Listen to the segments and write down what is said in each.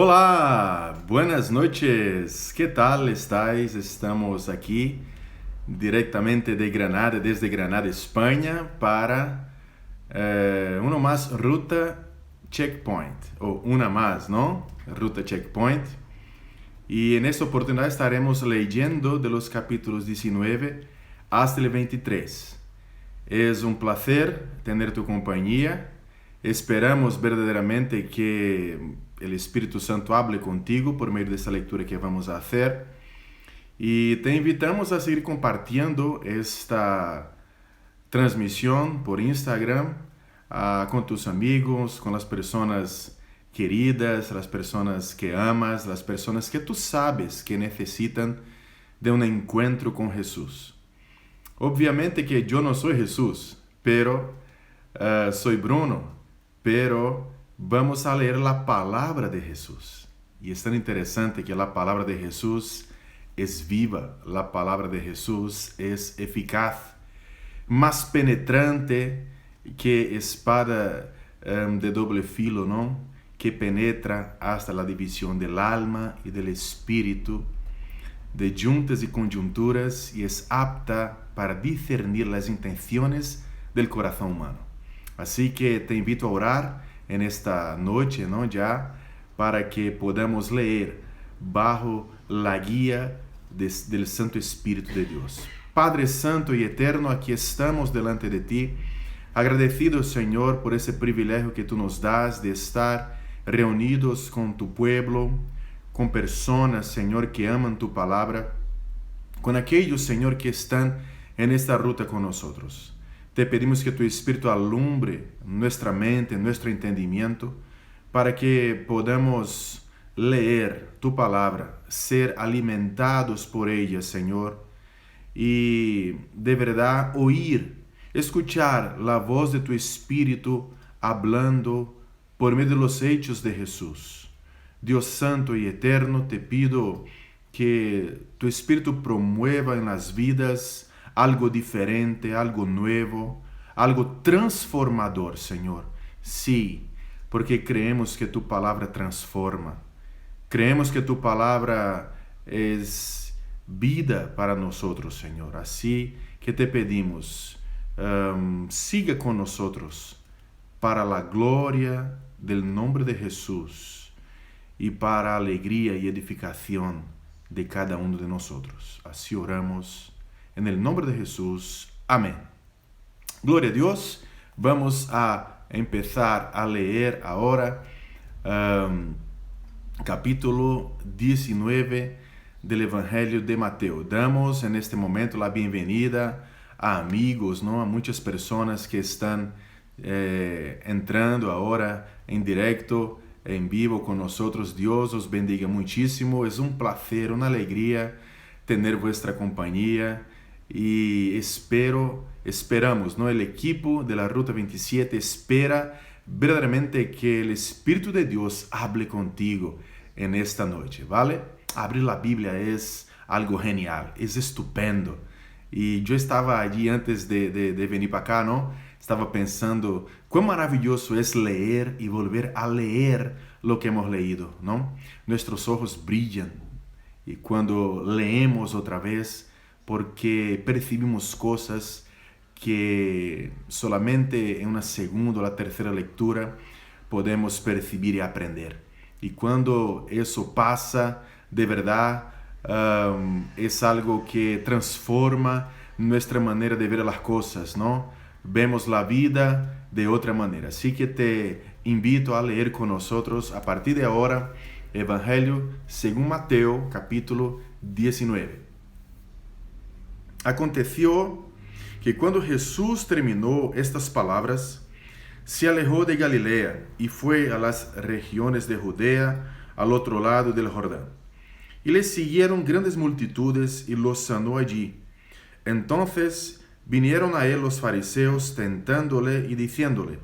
Olá, buenas noches. ¿Qué tal estáis? Estamos aquí directamente de Granada, desde Granada, España, para uno más Ruta Checkpoint, o una más, ¿no? Ruta Checkpoint. Y en esta oportunidad estaremos leyendo de los capítulos 19 hasta el 23. Es un placer tener tu compañía. Esperamos verdaderamente que el Espíritu Santo hable contigo por medio de esta lectura que vamos a hacer. Y te invitamos a seguir compartiendo esta transmisión por Instagram con tus amigos, con las personas queridas, las personas que amas, las personas que tú sabes que necesitan de un encuentro con Jesús. Obviamente que yo no soy Jesús, pero soy Bruno, pero vamos a leer la palabra de Jesús. Y es tan interesante que la palabra de Jesús es viva, la palabra de Jesús es eficaz, más penetrante que espada de doble filo, ¿no? Que penetra hasta la división del alma y del espíritu, de juntas y conjunturas, y es apta para discernir las intenciones del corazón humano. Así que te invito a orar en esta noche, ¿no? Ya, para que podamos leer bajo la guía del Santo Espíritu de Dios. Padre Santo y Eterno, aquí estamos delante de ti, agradecidos, Señor, por ese privilegio que tú nos das de estar reunidos con tu pueblo, con personas, Señor, que aman tu palabra, con aquellos, Señor, que están en esta ruta con nosotros. Te pedimos que tu Espíritu alumbre nuestra mente, nuestro entendimiento, para que podamos leer tu palabra, ser alimentados por ella, Señor, y de verdad oír, escuchar la voz de tu Espíritu hablando por medio de los hechos de Jesús. Dios Santo y Eterno, te pido que tu Espíritu promueva en las vidas algo diferente, algo nuevo, algo transformador, Señor. Sí, porque creemos que tu palabra transforma. Creemos que tu palabra es vida para nosotros, Señor. Así que te pedimos, siga con nosotros para la gloria del nombre de Jesús y para alegría y edificación de cada uno de nosotros. Así oramos en el nombre de Jesús. Amén. Gloria a Dios. Vamos a empezar a leer ahora capítulo 19 del Evangelio de Mateo. Damos en este momento la bienvenida a amigos, ¿no? A muchas personas que están entrando ahora en directo, en vivo con nosotros. Dios os bendiga muchísimo. Es un placer, una alegría tener vuestra compañía y esperamos, ¿no? El equipo de la Ruta 27 espera verdaderamente que el Espíritu de Dios hable contigo en esta noche, ¿vale? Abrir la Biblia es algo genial, es estupendo. Y yo estaba allí antes de venir para acá, ¿no? Estaba pensando cuán maravilloso es leer y volver a leer lo que hemos leído, ¿no? Nuestros ojos brillan y cuando leemos otra vez, porque percibimos cosas que solamente en una segunda o la tercera lectura podemos percibir y aprender. Y cuando eso pasa, de verdad, es algo que transforma nuestra manera de ver las cosas, ¿no? Vemos la vida de otra manera. Así que te invito a leer con nosotros a partir de ahora Evangelio según Mateo, capítulo 19. Aconteció que cuando Jesús terminó estas palabras, se alejó de Galilea y fue a las regiones de Judea, al otro lado del Jordán. Y le siguieron grandes multitudes y los sanó allí. Entonces vinieron a él los fariseos tentándole y diciéndole: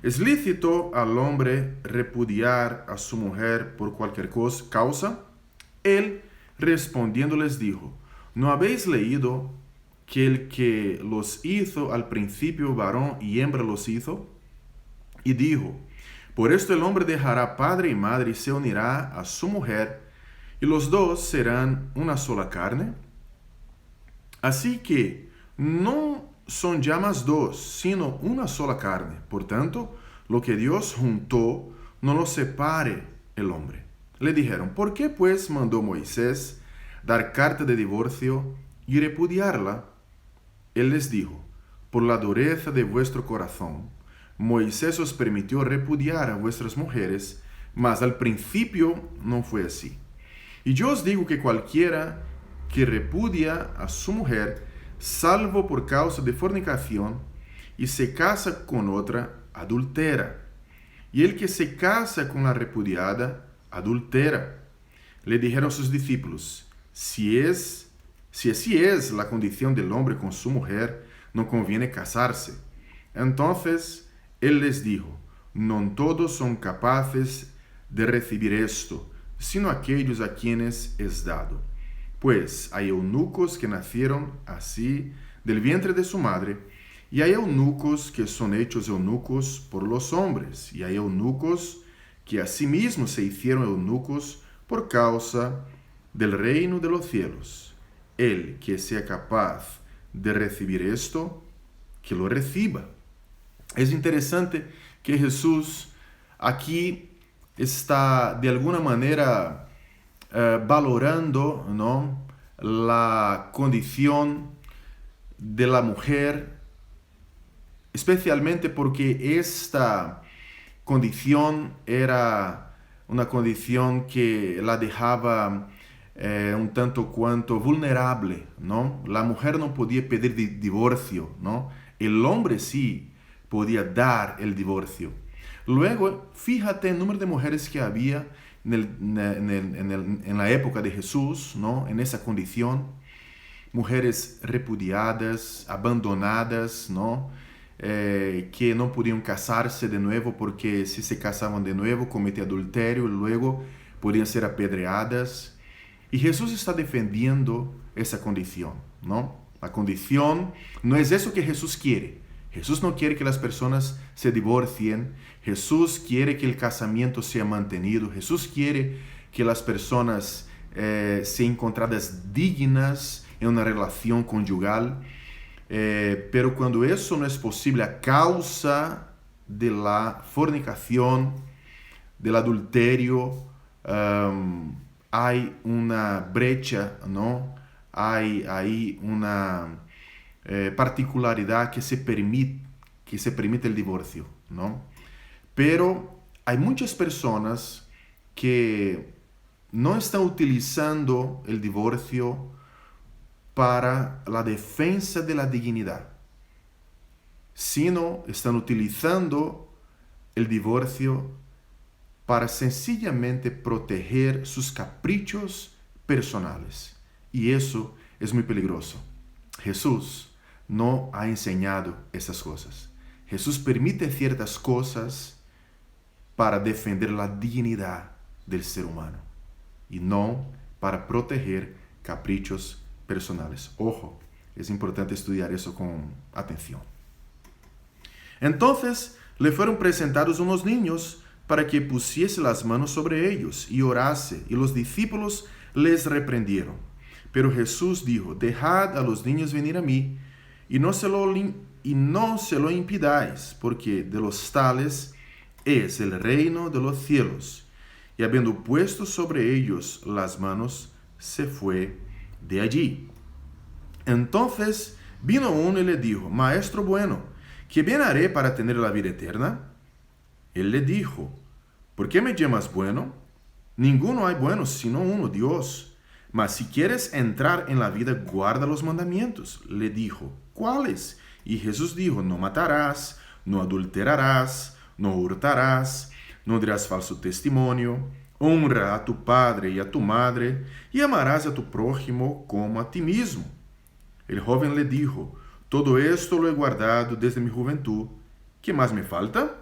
¿es lícito al hombre repudiar a su mujer por cualquier causa? Él respondiendo les dijo: ¿no habéis leído que el que los hizo al principio varón y hembra los hizo? Y dijo: Por esto el hombre dejará padre y madre y se unirá a su mujer, y los dos serán una sola carne. Así que no son ya más dos, sino una sola carne. Por tanto, lo que Dios juntó, no lo separe el hombre. Le dijeron, ¿por qué pues mandó Moisés dar carta de divorcio y repudiarla? Él les dijo, por la dureza de vuestro corazón, Moisés os permitió repudiar a vuestras mujeres, mas al principio no fue así. Y yo os digo que cualquiera que repudia a su mujer, salvo por causa de fornicación, y se casa con otra, adultera. Y el que se casa con la repudiada, adultera. Le dijeron sus discípulos, si así es la condición del hombre con su mujer, no conviene casarse. Entonces él les dijo, no todos son capaces de recibir esto, sino aquellos a quienes es dado. Pues hay eunucos que nacieron así del vientre de su madre, y hay eunucos que son hechos eunucos por los hombres, y hay eunucos que asimismo se hicieron eunucos por causa del reino de los cielos. El que sea capaz de recibir esto, que lo reciba. Es interesante que Jesús aquí está de alguna manera valorando, ¿no?, la condición de la mujer, especialmente porque esta condición era una condición que la dejaba un tanto cuanto vulnerable, ¿no? La mujer no podía pedir divorcio, ¿no? El hombre sí podía dar el divorcio. Luego, fíjate el número de mujeres que había en la época de Jesús, ¿no?, en esa condición. Mujeres repudiadas, abandonadas, ¿no?, que no podían casarse de nuevo porque si se casaban de nuevo cometían adulterio y luego podían ser apedreadas. Y Jesús está defendiendo esa condición, ¿no? La condición no es eso que Jesús quiere. Jesús no quiere que las personas se divorcien. Jesús quiere que el casamiento sea mantenido. Jesús quiere que las personas sean encontradas dignas en una relación conyugal. Pero cuando eso no es posible a causa de la fornicación, del adulterio, hay una brecha, ¿no? Hay ahí una particularidad que se permite el divorcio, ¿no? Pero hay muchas personas que no están utilizando el divorcio para la defensa de la dignidad, sino están utilizando el divorcio para sencillamente proteger sus caprichos personales. Y eso es muy peligroso. Jesús no ha enseñado esas cosas. Jesús permite ciertas cosas para defender la dignidad del ser humano y no para proteger caprichos personales. Ojo, es importante estudiar eso con atención. Entonces le fueron presentados unos niños para que pusiese las manos sobre ellos y orase, y los discípulos les reprendieron. Pero Jesús dijo, dejad a los niños venir a mí, y no se lo impidáis, porque de los tales es el reino de los cielos. Y habiendo puesto sobre ellos las manos, se fue de allí. Entonces vino uno y le dijo, Maestro bueno, ¿qué bien haré para tener la vida eterna? Él le dijo, ¿por qué me llamas bueno? Ninguno hay bueno sino uno, Dios. Mas si quieres entrar en la vida, guarda los mandamientos. Le dijo, ¿cuáles? Y Jesús dijo, no matarás, no adulterarás, no hurtarás, no dirás falso testimonio, honra a tu padre y a tu madre, y amarás a tu prójimo como a ti mismo. El joven le dijo, todo esto lo he guardado desde mi juventud. ¿Qué más me falta?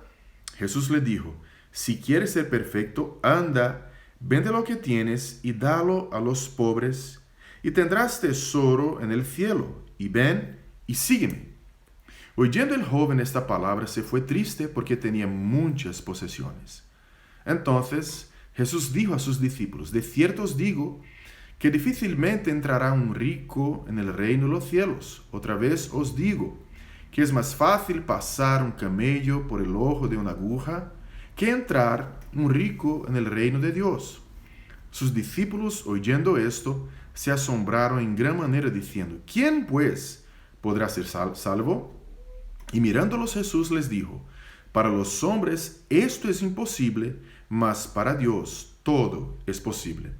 Jesús le dijo, si quieres ser perfecto, anda, vende lo que tienes y dalo a los pobres, y tendrás tesoro en el cielo, y ven y sígueme. Oyendo el joven esta palabra, se fue triste porque tenía muchas posesiones. Entonces Jesús dijo a sus discípulos: de cierto os digo que difícilmente entrará un rico en el reino de los cielos. Otra vez os digo que es más fácil pasar un camello por el ojo de una aguja que entrar un rico en el reino de Dios. Sus discípulos, oyendo esto, se asombraron en gran manera, diciendo: ¿quién, pues, podrá ser salvo? Y mirándolos Jesús les dijo: para los hombres esto es imposible, mas para Dios todo es posible.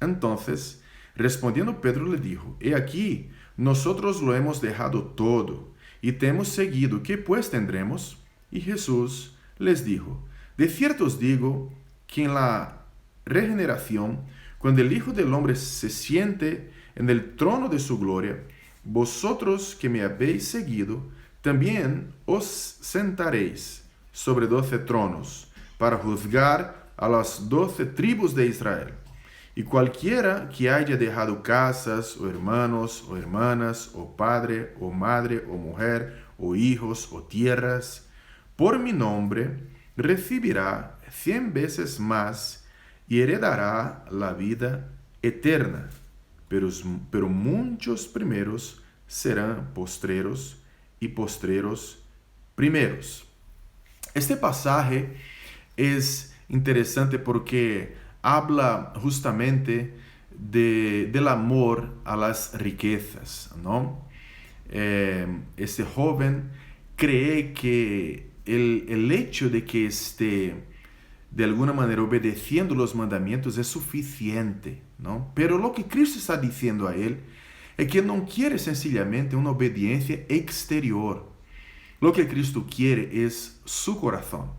Entonces, respondiendo Pedro le dijo: he aquí, nosotros lo hemos dejado todo, y te hemos seguido. ¿Qué pues tendremos? Y Jesús les dijo: de cierto os digo que en la regeneración, cuando el Hijo del Hombre se siente en el trono de su gloria, vosotros que me habéis seguido, también os sentaréis sobre 12 tronos, para juzgar a las 12 tribus de Israel. Y cualquiera que haya dejado casas, o hermanos, o hermanas, o padre, o madre, o mujer, o hijos, o tierras, por mi nombre, recibirá 100 veces más y heredará la vida eterna. Pero muchos primeros serán postreros, y postreros primeros. Este pasaje es interesante porque habla justamente del amor a las riquezas, ¿no? Este joven cree que el hecho de que esté de alguna manera obedeciendo los mandamientos es suficiente, ¿no? Pero lo que Cristo está diciendo a él es que no quiere sencillamente una obediencia exterior. Lo que Cristo quiere es su corazón.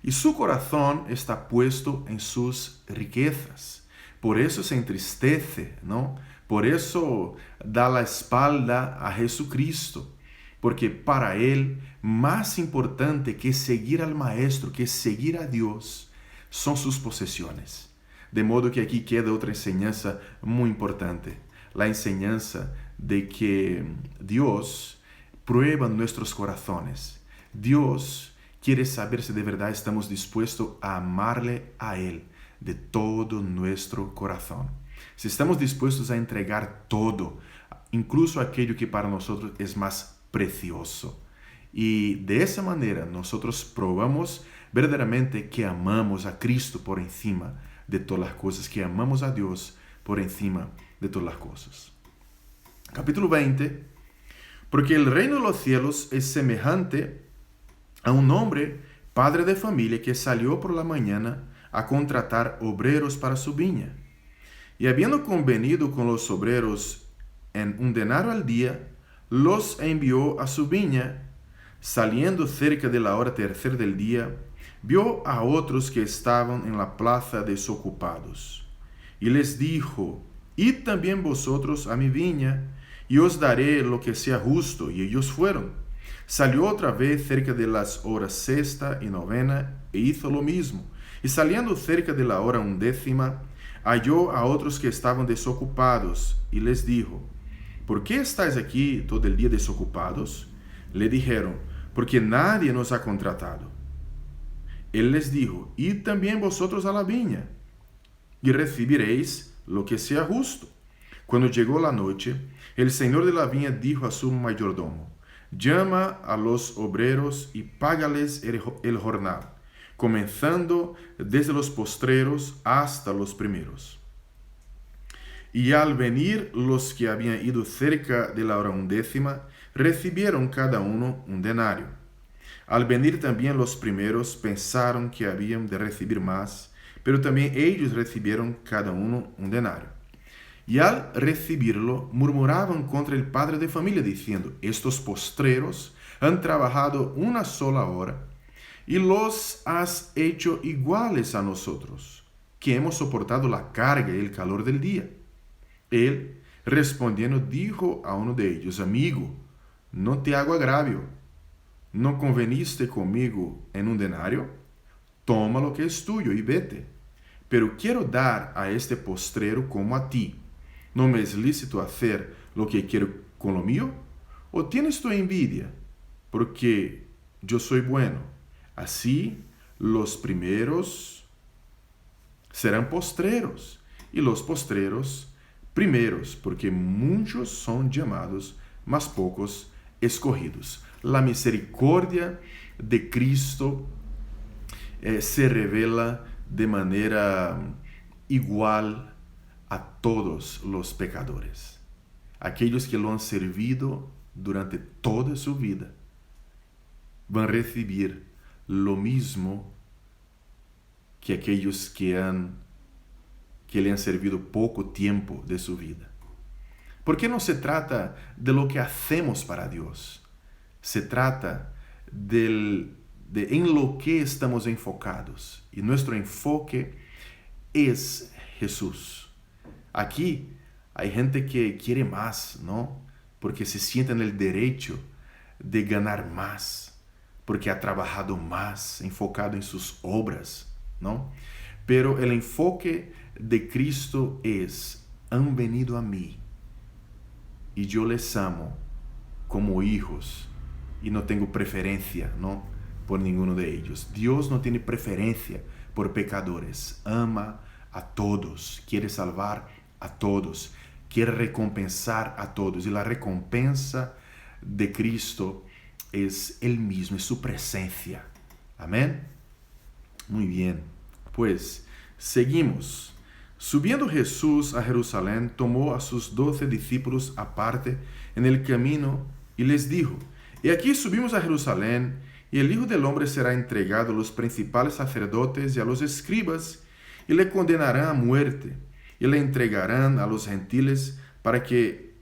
Y su corazón está puesto en sus riquezas. Por eso se entristece, ¿no? Por eso da la espalda a Jesucristo. Porque para él, más importante que seguir al Maestro, que seguir a Dios, son sus posesiones. De modo que aquí queda otra enseñanza muy importante. La enseñanza de que Dios prueba nuestros corazones. Dios quiere saber si de verdad estamos dispuestos a amarle a Él de todo nuestro corazón. Si estamos dispuestos a entregar todo, incluso aquello que para nosotros es más precioso. Y de esa manera nosotros probamos verdaderamente que amamos a Cristo por encima de todas las cosas, que amamos a Dios por encima de todas las cosas. Capítulo 20. Porque el reino de los cielos es semejante a un hombre, padre de familia, que salió por la mañana a contratar obreros para su viña. Y habiendo convenido con los obreros en 1 denario al día, los envió a su viña. Saliendo cerca de la hora tercera del día, vio a otros que estaban en la plaza desocupados. Y les dijo: id también vosotros a mi viña, y os daré lo que sea justo. Y ellos fueron. Salió otra vez cerca de las horas sexta y novena, e hizo lo mismo. Y saliendo cerca de la hora 11ª, halló a otros que estaban desocupados, y les dijo: ¿por qué estáis aquí todo el día desocupados? Le dijeron: porque nadie nos ha contratado. Él les dijo: id también vosotros a la viña, y recibiréis lo que sea justo. Cuando llegó la noche, el señor de la viña dijo a su mayordomo: llama a los obreros y págales el jornal, comenzando desde los postreros hasta los primeros. Y al venir los que habían ido cerca de la hora 11ª, recibieron cada uno 1 denario. Al venir también los primeros, pensaron que habían de recibir más, pero también ellos recibieron cada uno 1 denario. Y al recibirlo, murmuraban contra el padre de familia, diciendo: estos postreros han trabajado 1 sola hora, y los has hecho iguales a nosotros, que hemos soportado la carga y el calor del día. Él, respondiendo, dijo a uno de ellos: amigo, no te hago agravio. ¿No conveniste conmigo en 1 denario? Toma lo que es tuyo y vete. Pero quiero dar a este postrero como a ti. ¿No me es lícito hacer lo que quiero con lo mío? ¿O tienes tu envidia? porque yo soy bueno. Así los primeros serán postreros, y los postreros primeros, porque muchos son llamados, mas pocos escogidos. La misericordia de Cristo se revela de manera igual a todos los pecadores. Aquellos que lo han servido durante toda su vida van a recibir lo mismo que aquellos que le han servido poco tiempo de su vida. Porque no se trata de lo que hacemos para Dios, se trata de en lo que estamos enfocados. Y nuestro enfoque es Jesús. Aquí hay gente que quiere más, ¿no? Porque se siente en el derecho de ganar más, porque ha trabajado más, enfocado en sus obras, ¿no? Pero el enfoque de Cristo es: han venido a mí y yo les amo como hijos y no tengo preferencia, ¿no?, por ninguno de ellos. Dios no tiene preferencia por pecadores, ama a todos, quiere salvar a todos, quiere recompensar a todos, y la recompensa de Cristo es Él mismo, es su presencia. Amén. Muy bien, pues seguimos. Subiendo Jesús a Jerusalén, tomó a sus 12 discípulos aparte en el camino y les dijo: He aquí subimos a Jerusalén, y el Hijo del Hombre será entregado a los principales sacerdotes y a los escribas, y le condenarán a muerte, y le entregarán a los gentiles para que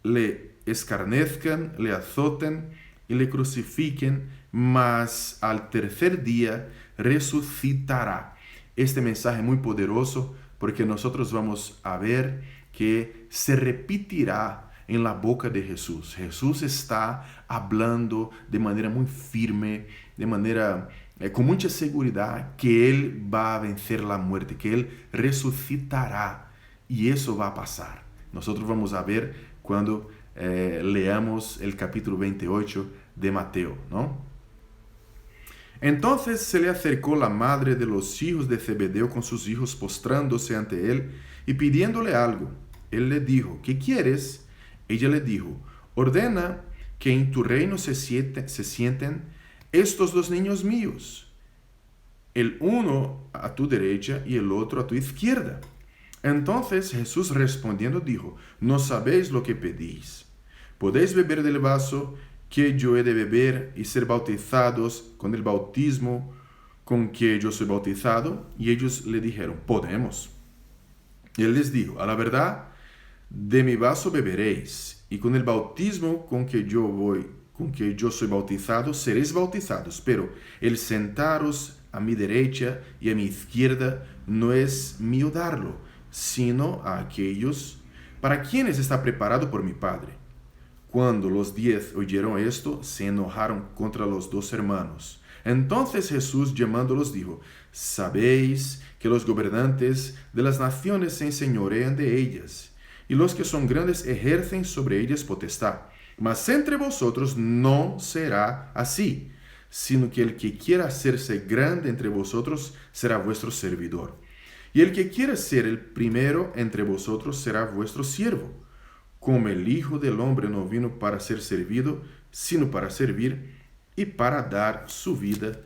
le escarnezcan, le azoten y le crucifiquen, mas al tercer día resucitará. Este mensaje es muy poderoso porque nosotros vamos a ver que se repetirá en la boca de Jesús. Jesús está hablando de manera muy firme, de manera con mucha seguridad, que Él va a vencer la muerte, que Él resucitará, y eso va a pasar. Nosotros vamos a ver cuando leamos el capítulo 28 de Mateo, ¿no? Entonces se le acercó la madre de los hijos de Zebedeo con sus hijos, postrándose ante él y pidiéndole algo. Él le dijo: ¿qué quieres? Ella le dijo: ordena que en tu reino se sienten estos 2 niños míos, el uno a tu derecha y el otro a tu izquierda. Entonces Jesús respondiendo dijo: no sabéis lo que pedís. ¿Podéis beber del vaso que yo he de beber y ser bautizados con el bautismo con que yo soy bautizado? Y ellos le dijeron: podemos. Y él les dijo: a la verdad, de mi vaso beberéis, y con el bautismo con que yo soy bautizado, seréis bautizados, pero el sentaros a mi derecha y a mi izquierda no es mío darlo, sino a aquellos para quienes está preparado por mi Padre. Cuando los 10 oyeron esto, se enojaron contra los 2 hermanos. Entonces Jesús, llamándolos, dijo: sabéis que los gobernantes de las naciones se enseñorean de ellas, y los que son grandes ejercen sobre ellas potestad. Mas entre vosotros no será así, sino que el que quiera hacerse grande entre vosotros será vuestro servidor. Y el que quiera ser el primero entre vosotros será vuestro siervo. Como el Hijo del Hombre no vino para ser servido, sino para servir y para dar su vida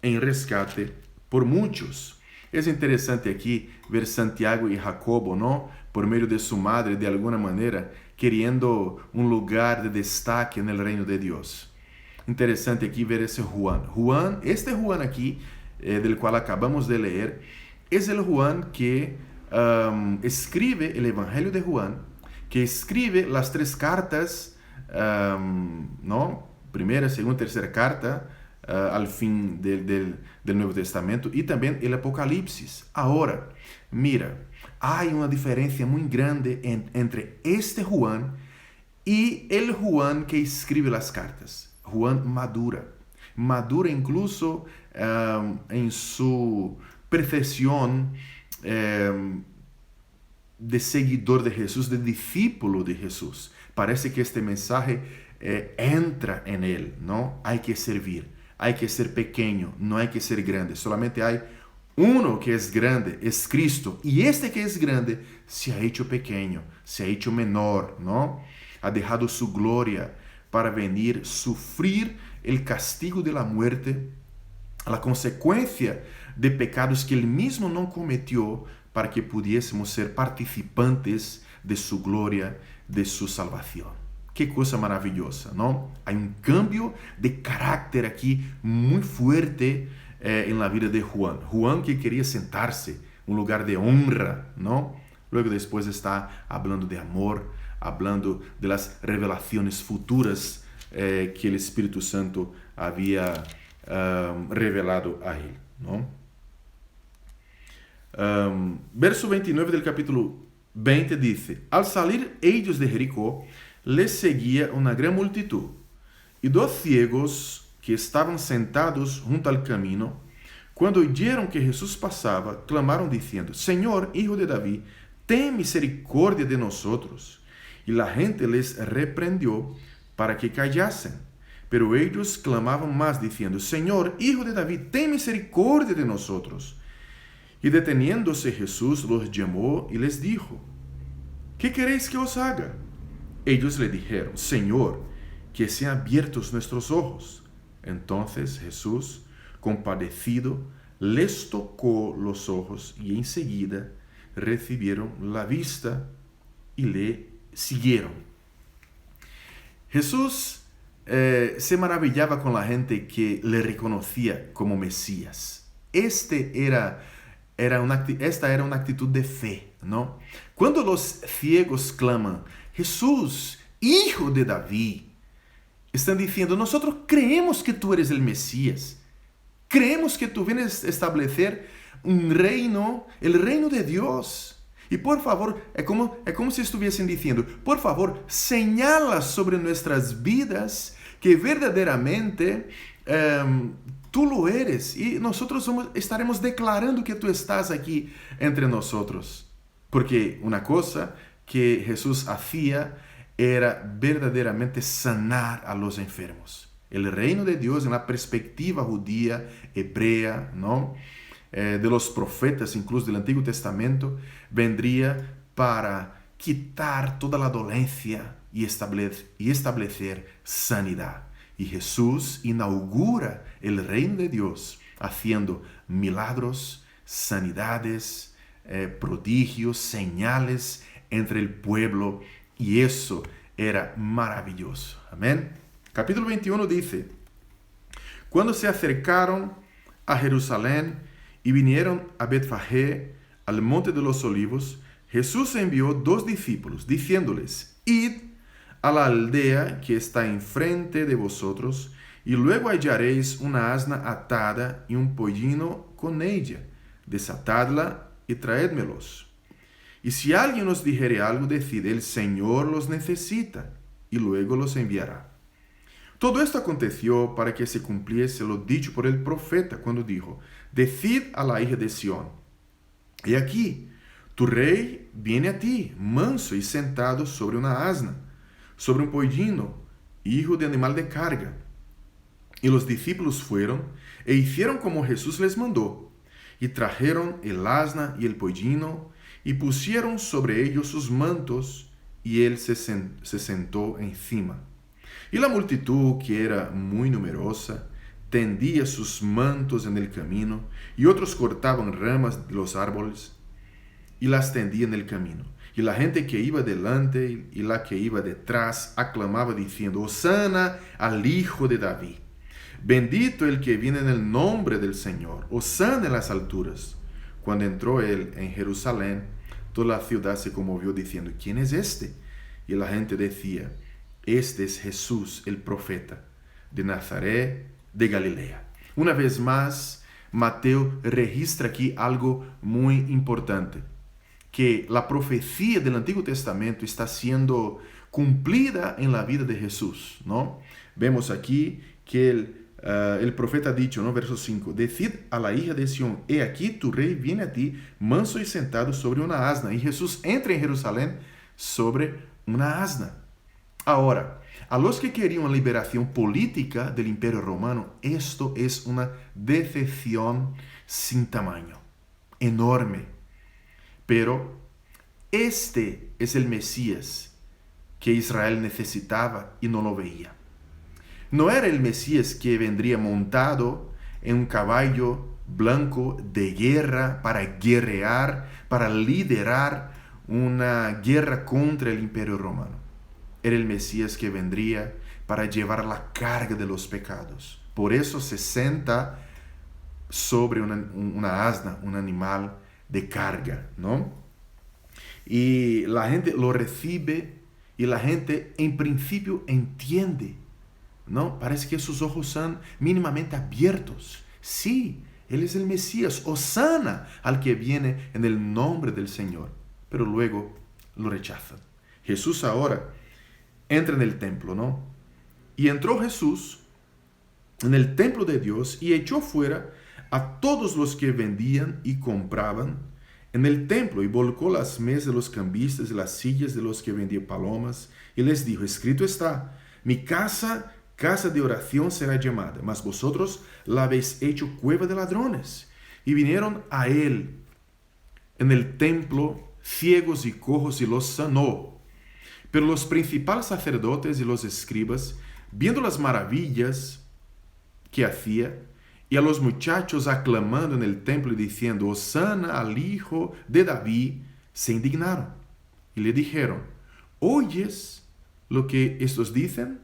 en rescate por muchos. Es interesante aquí ver Santiago y Jacobo, ¿no?, por medio de su madre, de alguna manera, queriendo un lugar de destaque en el reino de Dios. Interesante aquí ver ese Juan. Este Juan aquí, del cual acabamos de leer, es el Juan que escribe el Evangelio de Juan, que escribe las 3 cartas, ¿no?, primera, segunda, tercera carta, al fin del Nuevo Testamento, y también el Apocalipsis. Ahora, mira, hay una diferencia muy grande entre este Juan y el Juan que escribe las cartas. Juan madura incluso en su percepción de seguidor de Jesús, de discípulo de Jesús. Parece que este mensaje entra en él, ¿no? Hay que servir, hay que ser pequeño, no hay que ser grande. Solamente hay uno que es grande, es Cristo. Y este que es grande se ha hecho pequeño, se ha hecho menor, ¿no? Ha dejado su gloria para venir sufrir el castigo de la muerte, la consecuencia de pecados que él mismo no cometió, para que pudiésemos ser participantes de su gloria, de su salvación. Qué cosa maravillosa, ¿no? Hay un cambio de carácter aquí muy fuerte en la vida de Juan. Juan que quería sentarse, un lugar de honra, ¿no? Luego después está hablando de amor, hablando de las revelaciones futuras que el Espíritu Santo había revelado a él, ¿no? Verso 29 del capítulo 20 dice: Al salir ellos de Jericó, les seguía una gran multitud, y dos ciegos que estaban sentados junto al camino, cuando oyeron que Jesús pasaba, clamaron diciendo: Señor, Hijo de David, ten misericordia de nosotros. Y la gente les reprendió para que callasen. Pero ellos clamaban más diciendo: Señor, Hijo de David, ten misericordia de nosotros. Y deteniéndose Jesús los llamó y les dijo: ¿Qué queréis que os haga? Ellos le dijeron: Señor, que sean abiertos nuestros ojos. Entonces Jesús, compadecido, les tocó los ojos y enseguida recibieron la vista y le siguieron. Jesús se maravillaba con la gente que le reconocía como Mesías. Esta era una actitud de fe, ¿no? Cuando los ciegos claman: Jesús, Hijo de David, están diciendo: nosotros creemos que tú eres el Mesías. Creemos que tú vienes a establecer un reino, el reino de Dios. Y por favor, es como si estuviesen diciendo: por favor, señala sobre nuestras vidas que verdaderamente tú lo eres, y nosotros estaremos declarando que tú estás aquí entre nosotros. Porque una cosa que Jesús hacía era verdaderamente sanar a los enfermos. El reino de Dios, en la perspectiva judía, hebrea, ¿no? De los profetas, incluso del Antiguo Testamento, vendría para quitar toda la dolencia y establecer sanidad. Y Jesús inaugura el reino de Dios haciendo milagros, sanidades, prodigios, señales entre el pueblo, y eso era maravilloso. Amén. Capítulo 21 dice: Cuando se acercaron a Jerusalén y vinieron a Betfagé, al monte de los olivos, Jesús envió 2 discípulos, diciéndoles: Id a la aldea que está enfrente de vosotros, y luego hallaréis una asna atada y un pollino con ella. Desatadla y traédmelos. Y si alguien os dijere algo, decid: el Señor los necesita, y luego los enviará. Todo esto aconteció para que se cumpliese lo dicho por el profeta, cuando dijo: Decid a la hija de Sión: He aquí, tu rey viene a ti, manso y sentado sobre una asna, sobre un pollino, hijo de animal de carga. Y los discípulos fueron e hicieron como Jesús les mandó, y trajeron el asna y el pollino, y pusieron sobre ellos sus mantos, y él se sentó encima. Y la multitud, que era muy numerosa, tendía sus mantos en el camino, y otros cortaban ramas de los árboles y las tendían en el camino. Y la gente que iba delante y la que iba detrás aclamaba diciendo: Hosana al Hijo de David. Bendito el que viene en el nombre del Señor. Hosana en las alturas. Cuando entró él en Jerusalén, toda la ciudad se conmovió diciendo: ¿Quién es este? Y la gente decía: Este es Jesús, el profeta, de Nazaret de Galilea. Una vez más, Mateo registra aquí algo muy importante: que la profecía del Antiguo Testamento está siendo cumplida en la vida de Jesús, ¿no? Vemos aquí que el profeta ha dicho, ¿no? Verso 5: Decid a la hija de Sión: He aquí tu rey viene a ti, manso y sentado sobre una asna. Y Jesús entra en Jerusalén sobre una asna. Ahora, A los que querían una liberación política del Imperio Romano, esto es una decepción sin tamaño, enorme. Pero este es el Mesías que Israel necesitaba y no lo veía. No era el Mesías que vendría montado en un caballo blanco de guerra para guerrear, para liderar una guerra contra el Imperio Romano. Era el Mesías que vendría para llevar la carga de los pecados. Por eso se senta sobre una asna, un animal de carga, ¿no? Y la gente lo recibe y la gente en principio entiende, ¿no? Parece que sus ojos están mínimamente abiertos. Sí, Él es el Mesías, hosana al que viene en el nombre del Señor. Pero luego lo rechazan. Jesús ahora entra en el templo, ¿no? Y entró Jesús en el templo de Dios y echó fuera a todos los que vendían y compraban en el templo y volcó las mesas de los cambistas y las sillas de los que vendían palomas y les dijo, escrito está, mi casa, casa de oración será llamada, mas vosotros la habéis hecho cueva de ladrones. Y vinieron a él en el templo ciegos y cojos y los sanó. Pero los principales sacerdotes y los escribas, viendo las maravillas que hacía, y a los muchachos aclamando en el templo y diciendo, hosana al hijo de David, se indignaron. Y le dijeron, ¿oyes lo que estos dicen?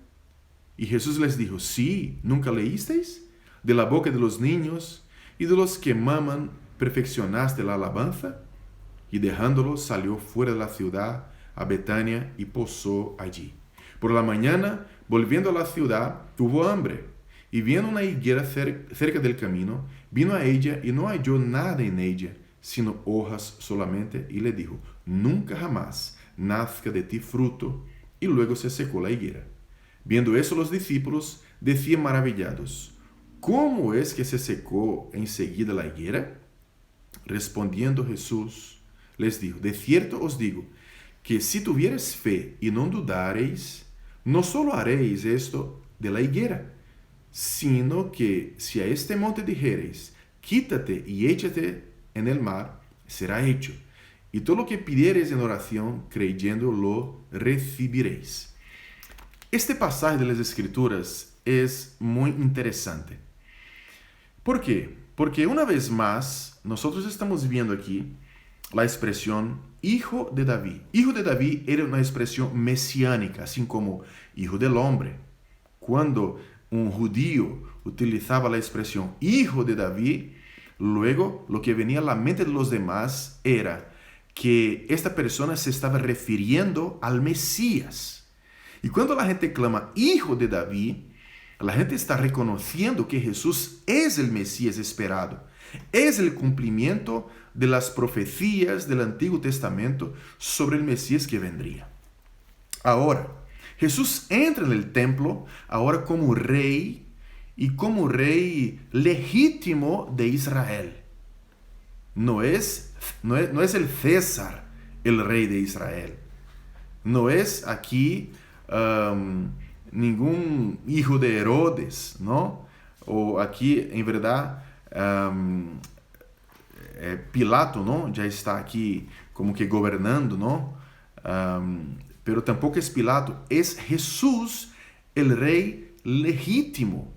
Y Jesús les dijo, sí, ¿nunca leísteis? De la boca de los niños y de los que maman, perfeccionaste la alabanza. Y dejándolos, salió fuera de la ciudad a Betania y posó allí. Por la mañana, volviendo a la ciudad, tuvo hambre. Y viendo una higuera cerca del camino, vino a ella y no halló nada en ella, sino hojas solamente, y le dijo, nunca jamás nazca de ti fruto. Y luego se secó la higuera. Viendo eso los discípulos decían maravillados, ¿cómo es que se secó enseguida la higuera? Respondiendo Jesús, les dijo, de cierto os digo, que si tuviereis fe y no dudareis, no solo haréis esto de la higuera, sino que si a este monte dijereis, quítate y échate en el mar, será hecho. Y todo lo que pidiereis en oración, creyendo, lo recibiréis. Este pasaje de las Escrituras es muy interesante. ¿Por qué? Porque una vez más, nosotros estamos viendo aquí la expresión hijo de David. Hijo de David era una expresión mesiánica, así como hijo del hombre. Cuando un judío utilizaba la expresión hijo de David, luego lo que venía a la mente de los demás era que esta persona se estaba refiriendo al Mesías. Y cuando la gente clama hijo de David, la gente está reconociendo que Jesús es el Mesías esperado, es el cumplimiento de las profecías del Antiguo Testamento sobre el Mesías que vendría. Ahora, Jesús entra en el templo ahora como rey y como rey legítimo de Israel. No es el César el rey de Israel. No es aquí ningún hijo de Herodes, ¿no? O aquí, en verdad, Pilato, ¿no? Ya está aquí como que gobernando, ¿no? Pero tampoco es Pilato, es Jesús el rey legítimo.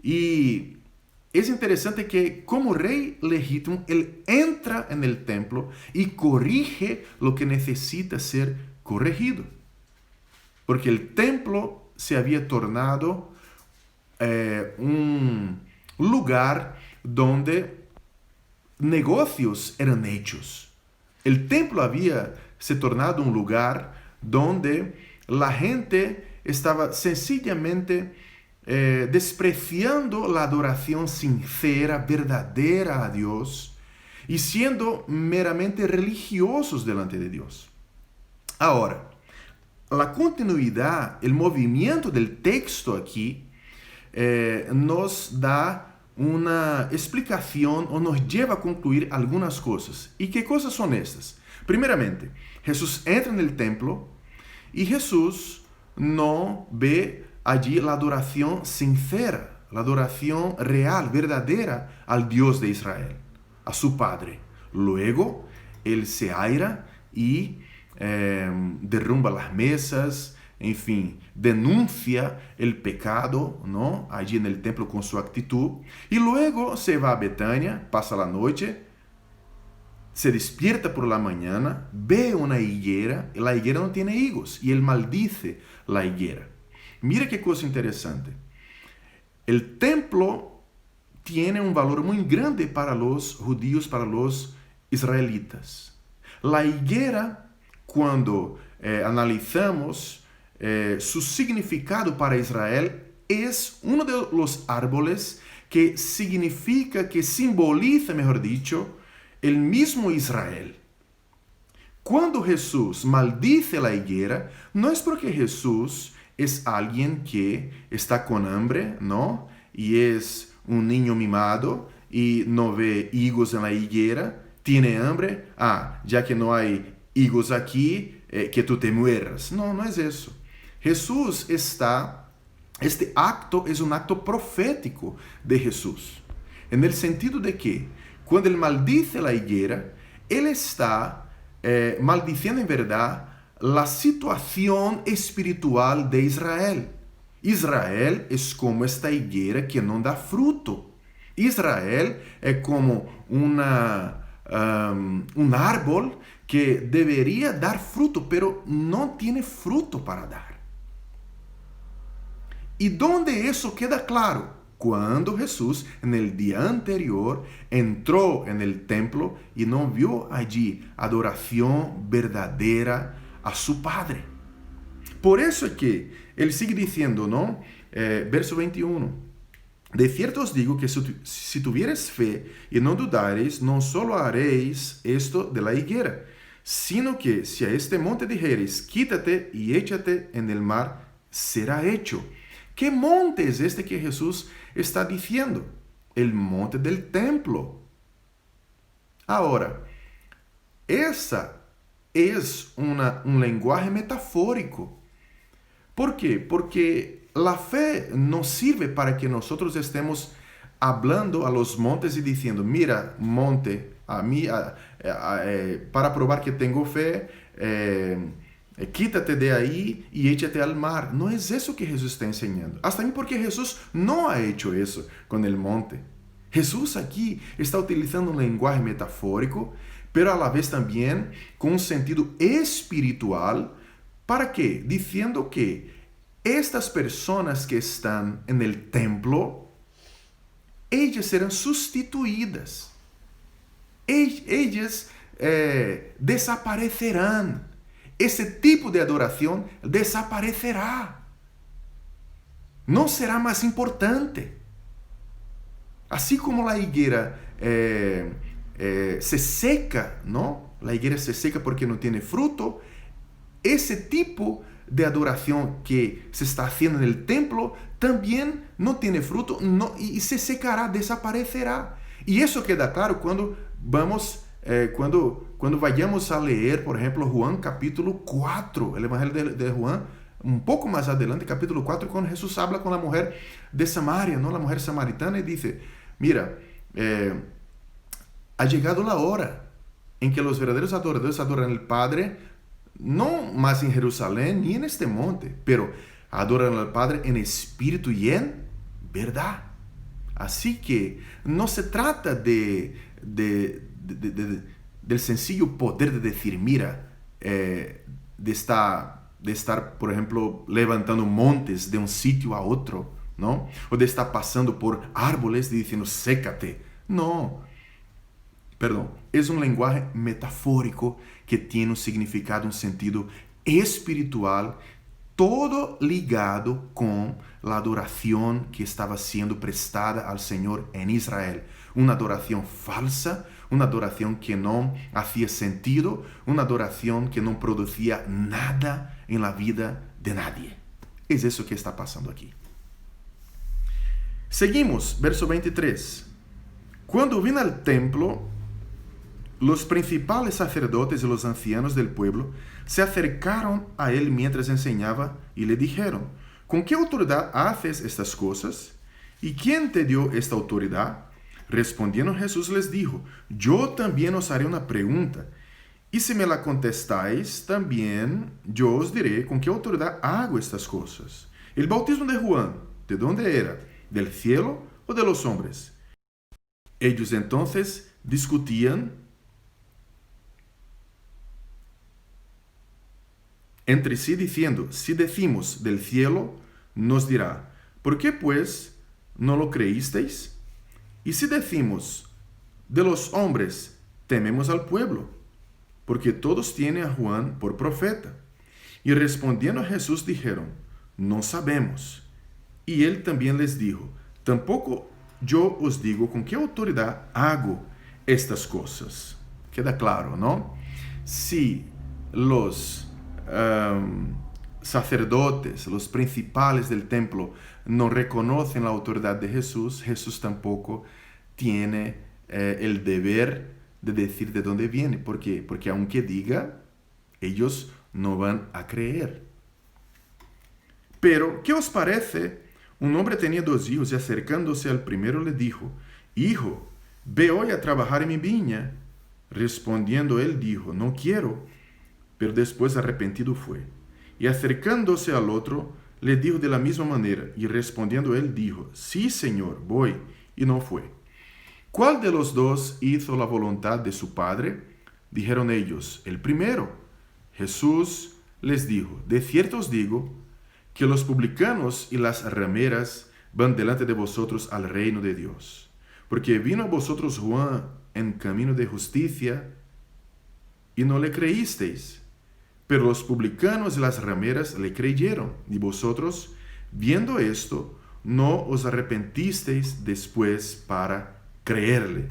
Y es interesante que como rey legítimo, Él entra en el templo y corrige lo que necesita ser corregido. Porque el templo se había tornado un lugar donde negocios eran hechos. El templo había se tornado un lugar donde la gente estaba sencillamente despreciando la adoración sincera, verdadera a Dios y siendo meramente religiosos delante de Dios. Ahora, la continuidad, el movimiento del texto aquí nos da una explicación o nos lleva a concluir algunas cosas. ¿Y qué cosas son estas? Primeramente, Jesús entra en el templo y Jesús no ve allí la adoración sincera, la adoración real, verdadera al Dios de Israel, a su Padre. Luego, él se aira y derrumba las mesas, en fin, denuncia el pecado, ¿no? Allí en el templo con su actitud. Y luego se va a Betania, pasa la noche, se despierta por la mañana, ve una higuera, y la higuera no tiene higos, y él maldice la higuera. Mira qué cosa interesante. El templo tiene un valor muy grande para los judíos, para los israelitas. La higuera, cuando analizamos su significado para Israel, es uno de los árboles que significa, que simboliza, mejor dicho, el mismo Israel. Cuando Jesús maldice la higuera, no es porque Jesús es alguien que está con hambre, ¿no? Y es un niño mimado y no ve higos en la higuera, tiene hambre, ya que no hay higos aquí, que tú te mueras. No, no es eso. Jesús este acto es un acto profético de Jesús, en el sentido de que cuando él maldice la higuera, él está maldiciendo en verdad la situación espiritual de Israel. Israel es como esta higuera que no da fruto. Israel es como un árbol que debería dar fruto, pero no tiene fruto para dar. ¿Y dónde eso queda claro? Cuando Jesús en el día anterior entró en el templo y no vio allí adoración verdadera a su Padre. Por eso es que él sigue diciendo, ¿no? Verso 21. De cierto os digo que si tuvieres fe y no dudareis, no solo haréis esto de la higuera, sino que si a este monte dijereis, quítate y échate en el mar, será hecho. ¿Qué monte es este que Jesús está diciendo? El monte del templo. Ahora, esa es un lenguaje metafórico. ¿Por qué? Porque la fe no sirve para que nosotros estemos hablando a los montes y diciendo, mira, monte, a mí, para probar que tengo fe, quítate de ahí y échate al mar. No es eso que Jesús está enseñando. Hasta también porque Jesús no ha hecho eso con el monte. Jesús aquí está utilizando un lenguaje metafórico, pero a la vez también con un sentido espiritual. ¿Para qué? Diciendo que estas personas que están en el templo, ellas serán sustituidas. Ellas desaparecerán. Ese tipo de adoración desaparecerá. No será más importante. Así como la higuera se seca, ¿no? La higuera se seca porque no tiene fruto. Ese tipo de adoración que se está haciendo en el templo también no tiene fruto y se secará, desaparecerá. Y eso queda claro cuando vayamos a leer, por ejemplo, Juan capítulo 4, el Evangelio de Juan, un poco más adelante, capítulo 4, cuando Jesús habla con la mujer de Samaria, ¿no? La mujer samaritana, y dice, mira, ha llegado la hora en que los verdaderos adoradores adoran al Padre, no más en Jerusalén ni en este monte, pero adoran al Padre en espíritu y en verdad. Así que no se trata del sencillo poder de decir, mira, de estar, por ejemplo, levantando montes de un sitio a otro, ¿no? O de estar pasando por árboles y diciendo, sécate. No. Perdón, es un lenguaje metafórico que tiene un significado, un sentido espiritual, todo ligado con la adoración que estaba siendo prestada al Señor en Israel. Una adoración falsa, una adoración que no hacía sentido, una adoración que no producía nada en la vida de nadie. Es eso que está pasando aquí. Seguimos, verso 23. Cuando vino al templo, Los principales sacerdotes y los ancianos del pueblo se acercaron a él mientras enseñaba y le dijeron: ¿con qué autoridad haces estas cosas? ¿Y quién te dio esta autoridad? Respondiendo Jesús les dijo: yo también os haré una pregunta, y si me la contestáis, también yo os diré con qué autoridad hago estas cosas. El bautismo de Juan, ¿de dónde era? ¿Del cielo o de los hombres? Ellos entonces discutían entre sí diciendo: si decimos del cielo, nos dirá: ¿por qué pues no lo creísteis? Y si decimos de los hombres, tememos al pueblo, porque todos tienen a Juan por profeta. Y respondiendo a Jesús dijeron: no sabemos. Y él también les dijo: tampoco yo os digo con qué autoridad hago estas cosas. Queda claro, ¿no? Si los sacerdotes, los principales del templo, no reconocen la autoridad de Jesús, Jesús tampoco tiene el deber de decir de dónde viene. ¿Por qué? Porque aunque diga, ellos no van a creer. Pero, ¿qué os parece? Un hombre tenía 2 hijos y acercándose al primero le dijo: hijo, ve hoy a trabajar en mi viña. Respondiendo él dijo: no quiero. Pero después arrepentido fue. Y acercándose al otro, le dijo de la misma manera. Y respondiendo él dijo: sí, Señor, voy. Y no fue. ¿Cuál de los dos hizo la voluntad de su padre? Dijeron ellos: el primero. Jesús les dijo: de cierto os digo, que los publicanos y las rameras van delante de vosotros al reino de Dios. Porque vino a vosotros Juan en camino de justicia, y no le creísteis. Pero los publicanos y las rameras le creyeron, y vosotros, viendo esto, no os arrepentisteis después para creerle.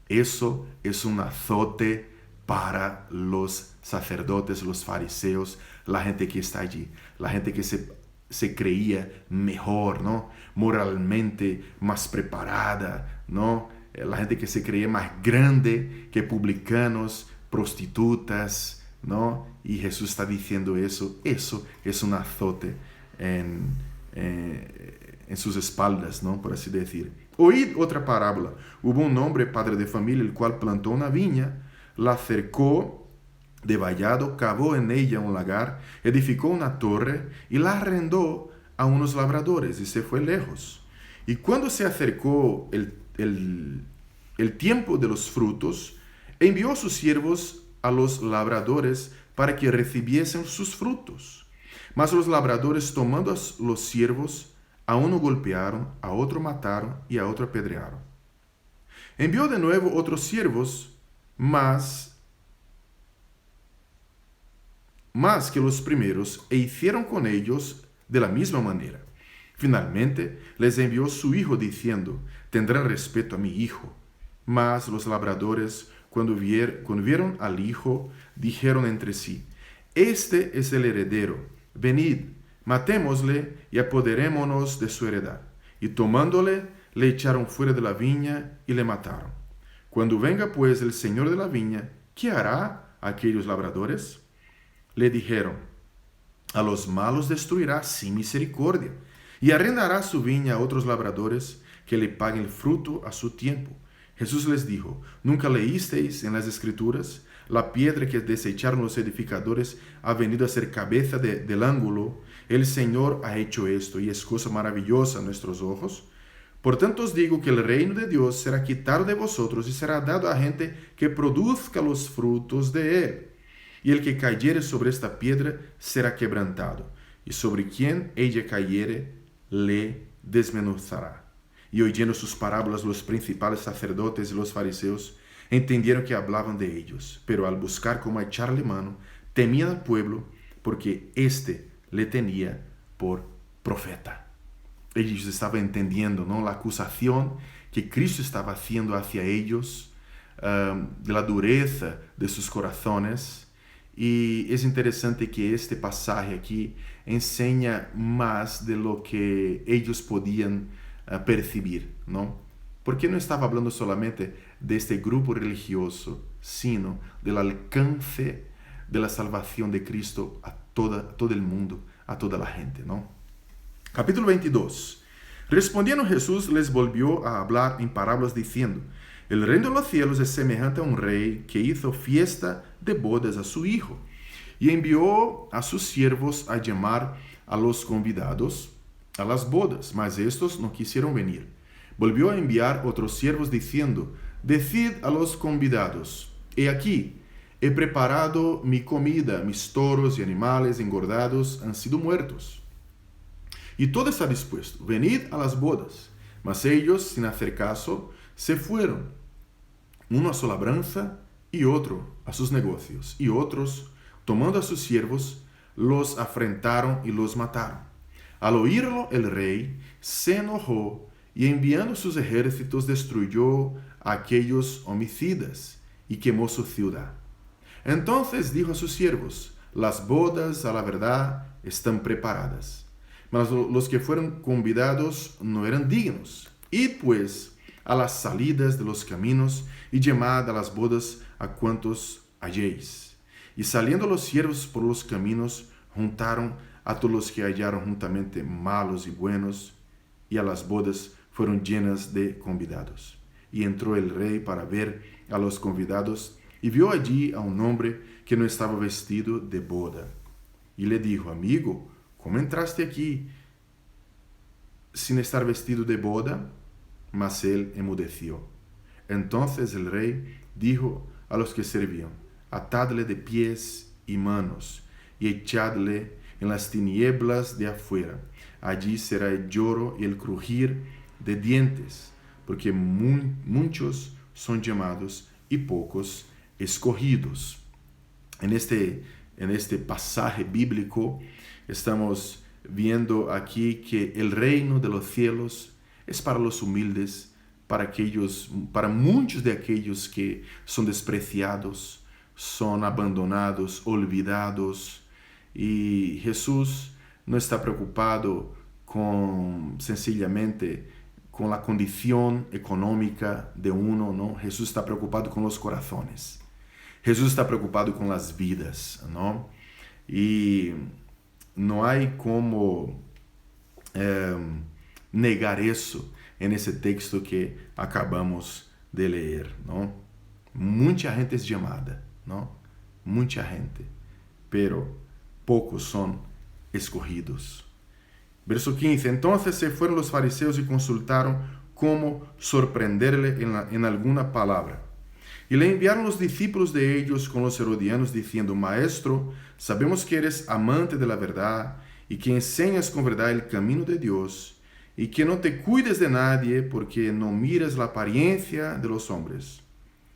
Eso es un azote para los sacerdotes, los fariseos, la gente que está allí, la gente que se creía mejor, ¿no? Moralmente más preparada, ¿no? La gente que se creía más grande que publicanos, prostitutas, ¿no? Y Jesús está diciendo eso es un azote en sus espaldas, ¿no? Por así decir. Oíd otra parábola. Hubo un hombre, padre de familia, el cual plantó una viña, la cercó de vallado, cavó en ella un lagar, edificó una torre y la arrendó a unos labradores y se fue lejos. Y cuando se acercó el tiempo de los frutos, envió a sus siervos a los labradores para que recibiesen sus frutos. Mas los labradores, tomando a los siervos, a uno golpearon, a otro mataron y a otro apedrearon. Envió de nuevo otros siervos, más que los primeros, e hicieron con ellos de la misma manera. Finalmente les envió su hijo diciendo: tendrán respeto a mi hijo. Mas los labradores, cuando vieron al hijo, dijeron entre sí: este es el heredero, venid, matémosle y apoderémonos de su heredad. Y tomándole, le echaron fuera de la viña y le mataron. Cuando venga pues el señor de la viña, ¿qué hará a aquellos labradores? Le dijeron: a los malos destruirá sin misericordia, y arrendará su viña a otros labradores que le paguen el fruto a su tiempo. Jesús les dijo: ¿nunca leísteis en las Escrituras? La piedra que desecharon los edificadores ha venido a ser cabeza del ángulo. El Señor ha hecho esto, y es cosa maravillosa a nuestros ojos. Por tanto os digo que el reino de Dios será quitado de vosotros y será dado a gente que produzca los frutos de él. Y el que cayere sobre esta piedra será quebrantado, y sobre quien ella cayere le desmenuzará. Y oyendo sus parábolas, los principales sacerdotes y los fariseos entendieron que hablaban de ellos, pero al buscar cómo echarle mano, temían al pueblo, porque éste le tenía por profeta. Ellos estaban entendiendo, ¿no?, la acusación que Cristo estaba haciendo hacia ellos, de la dureza de sus corazones. Y es interesante que este pasaje aquí enseña más de lo que ellos podían percibir, ¿no? Porque no estaba hablando solamente de este grupo religioso, sino del alcance de la salvación de Cristo a todo el mundo, a toda la gente, ¿no? Capítulo 22. Respondiendo Jesús les volvió a hablar en parábolas diciendo: el reino de los cielos es semejante a un rey que hizo fiesta de bodas a su hijo y envió a sus siervos a llamar a los convidados a las bodas, mas estos no quisieron venir. Volvió a enviar otros siervos diciendo: decid a los convidados: he aquí, he preparado mi comida, mis toros y animales engordados han sido muertos, y todo está dispuesto, venid a las bodas. Mas ellos, sin hacer caso, se fueron, uno a su labranza y otro a sus negocios, y otros, tomando a sus siervos, los afrentaron y los mataron. Al oírlo el rey se enojó y enviando sus ejércitos destruyó a aquellos homicidas y quemó su ciudad. Entonces dijo a sus siervos: las bodas a la verdad están preparadas, mas los que fueron convidados no eran dignos. Id pues a las salidas de los caminos y llamad a las bodas a cuantos halléis. Y saliendo los siervos por los caminos, juntaron a todos los que hallaron juntamente, malos y buenos, y a las bodas fueron llenas de convidados. Y entró el rey para ver a los convidados, y vio allí a un hombre que no estaba vestido de boda. Y le dijo: amigo, ¿cómo entraste aquí sin estar vestido de boda? Mas él enmudeció. Entonces el rey dijo a los que servían: atadle de pies y manos y echadle en las tinieblas de afuera. Allí será el lloro y el crujir de dientes, porque muchos son llamados y pocos escogidos. En este pasaje bíblico estamos viendo aquí que el reino de los cielos es para los humildes, para muchos de aquellos que son despreciados, son abandonados, olvidados. Y Jesús no está preocupado sencillamente con la condición económica de uno, ¿no? Jesús está preocupado con los corazones. Jesús está preocupado con las vidas, ¿no? Y no hay como negar eso en ese texto que acabamos de leer, ¿no? Mucha gente es llamada, ¿no? Mucha gente, pero pocos son escogidos. Verso 15. Entonces se fueron los fariseos y consultaron cómo sorprenderle en alguna palabra. Y le enviaron los discípulos de ellos con los herodianos diciendo: Maestro, sabemos que eres amante de la verdad y que enseñas con verdad el camino de Dios y que no te cuides de nadie porque no miras la apariencia de los hombres.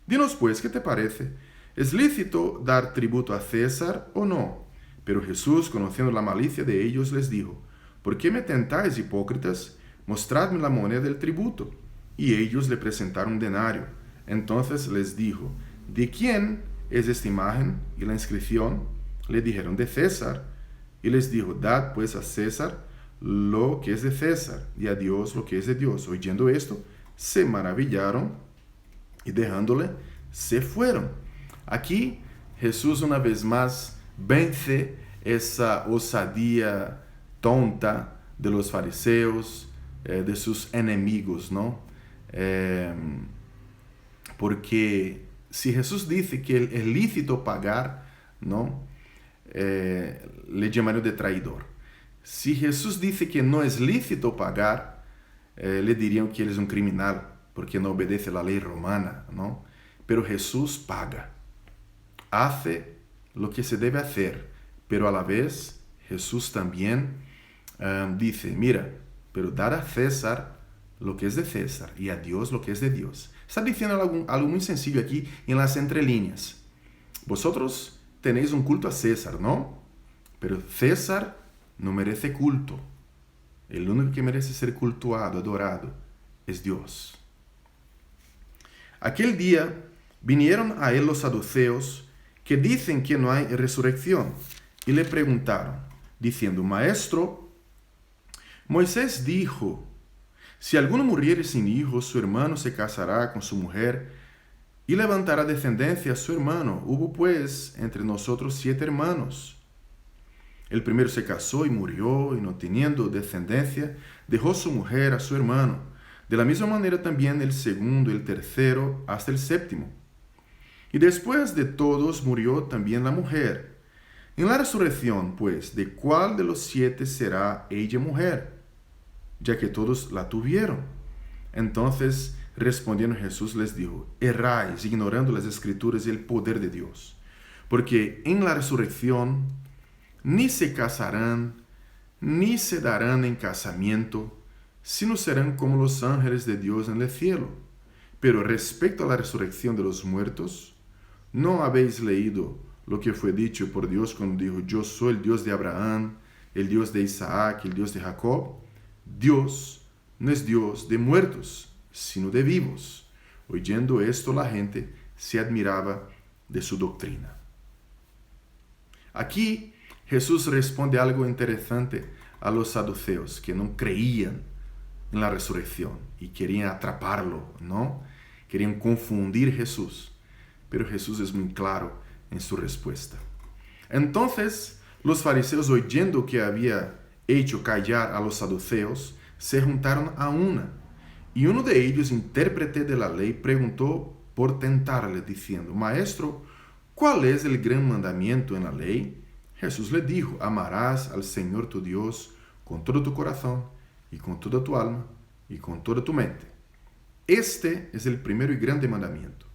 Dinos pues, ¿qué te parece? ¿Es lícito dar tributo a César o no? Pero Jesús, conociendo la malicia de ellos, les dijo: ¿por qué me tentáis, hipócritas? Mostradme la moneda del tributo. Y ellos le presentaron un denario. Entonces les dijo: ¿de quién es esta imagen y la inscripción? Le dijeron: de César. Y les dijo: dad pues a César lo que es de César, y a Dios lo que es de Dios. Oyendo esto, se maravillaron y dejándole, se fueron. Aquí Jesús una vez más vence esa osadía tonta de los fariseos, de sus enemigos, ¿no? Porque si Jesús dice que es lícito pagar, ¿no? Le llamarían de traidor. Si Jesús dice que no es lícito pagar, le dirían que él es un criminal porque no obedece la ley romana, ¿no? Pero Jesús paga, hace lo que se debe hacer, pero a la vez Jesús también dice: mira, pero dar a César lo que es de César y a Dios lo que es de Dios. Está diciendo algo muy sencillo aquí en las entrelíneas. Vosotros tenéis un culto a César, ¿no? Pero César no merece culto. El único que merece ser cultuado, adorado, es Dios. Aquel día vinieron a él los saduceos, que dicen que no hay resurrección, y le preguntaron, diciendo: Maestro, Moisés dijo: si alguno muriere sin hijos, su hermano se casará con su mujer, y levantará descendencia a su hermano. Hubo pues entre nosotros 7 hermanos. El primero se casó y murió, y no teniendo descendencia, dejó su mujer a su hermano. De la misma manera también el segundo, el tercero, hasta el séptimo. Y después de todos murió también la mujer. En la resurrección, pues, ¿de cuál de los 7 será ella mujer? Ya que todos la tuvieron. Entonces, respondiendo Jesús les dijo: erráis, ignorando las Escrituras y el poder de Dios. Porque en la resurrección ni se casarán, ni se darán en casamiento, sino serán como los ángeles de Dios en el cielo. Pero respecto a la resurrección de los muertos, ¿no habéis leído lo que fue dicho por Dios cuando dijo: yo soy el Dios de Abraham, el Dios de Isaac, el Dios de Jacob? Dios no es Dios de muertos, sino de vivos. Oyendo esto, la gente se admiraba de su doctrina. Aquí Jesús responde algo interesante a los saduceos que no creían en la resurrección y querían atraparlo, ¿no? Querían confundir a Jesús. Pero Jesús es muy claro en su respuesta. Entonces, los fariseos, oyendo que había hecho callar a los saduceos, se juntaron a una. Y uno de ellos, intérprete de la ley, preguntó por tentarle, diciendo: Maestro, ¿cuál es el gran mandamiento en la ley? Jesús le dijo: amarás al Señor tu Dios con todo tu corazón, y con toda tu alma, y con toda tu mente. Este es el primero y grande mandamiento.